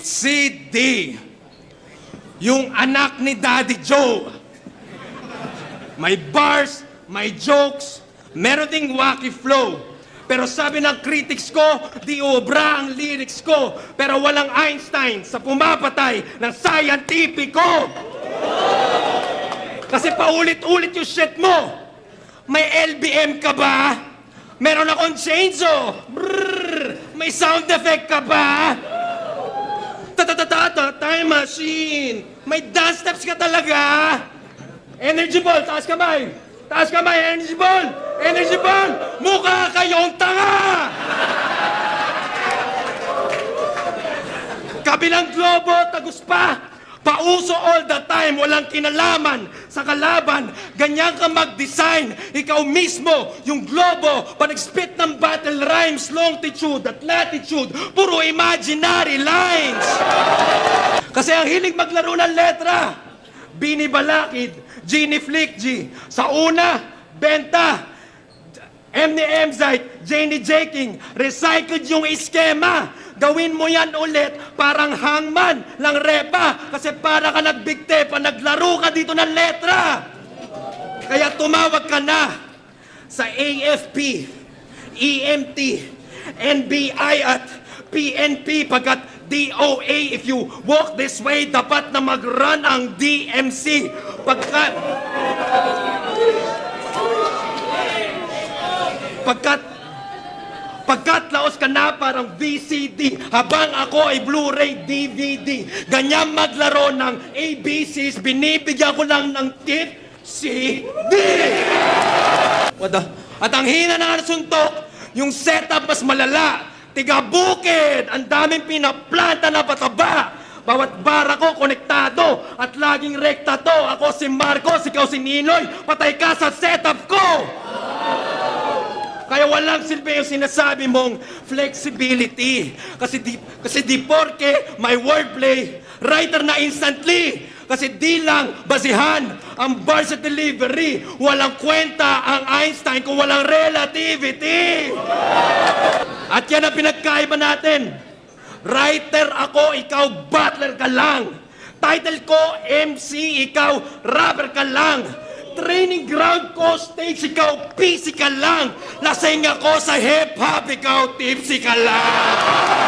Si D, yung anak ni Daddy Joe. May bars, may jokes, meron ding wacky flow. Pero sabi ng critics ko, di obra ang lyrics ko. Pero walang Einstein sa pumapatay ng scientifico. Kasi paulit-ulit yung shit mo. May LBM ka ba? Meron akong chainsaw. Brrr. May sound effect ka ba? Ta-ta-ta-ta-ta, time machine. May dance steps ka talaga. Energy ball, taas kamay. Taas kamay, energy ball. Energy ball. Mukha kayong tanga. Kabilang globo, tagus pa. Pauso all the time, walang kinalaman sa kalaban. Ganyan ka mag-design. Ikaw mismo, yung globo, pag-spit ng battle rhymes, longitude at latitude, puro imaginary lines. Kasi ang hilig maglaro ng letra, Bini Balakid, Gini Flick G. Sa una, benta. M ni Mzite, J ni J King, recycled yung iskema. Gawin mo yan ulit, parang hangman lang repa. Kasi para ka nagbigte pa, naglaro ka dito ng letra. Kaya tumawag ka na sa AFP, EMT, NBI at PNP pagkat DOA. If you walk this way, dapat na mag-run ang DMC. Pagkat laos ka na parang VCD, habang ako ay Blu-ray DVD. Ganyan maglaro ng ABCs, binibigyan ko lang ng tip, CD. At ang hina na suntok, yung setup mas malala. Tiga bukid, ang daming pinaplanta na pataba. Bawat bara ko konektado at laging rekta to. Ako si Marcos, ikaw si Ninoy, patay ka sa setup ko. Kaya walang silbi yung sinasabi mong flexibility. Kasi di porke may wordplay, writer na instantly. Kasi di lang basihan ang bars at delivery. Walang kwenta ang Einstein kung walang relativity. At yan ang pinagkaiba natin. Writer ako, ikaw butler ka lang. Title ko MC, ikaw rapper ka lang. Training ground ko, stage, ikaw physical lang. Lasing ako sa hip-hop, ikaw tipsy ka lang.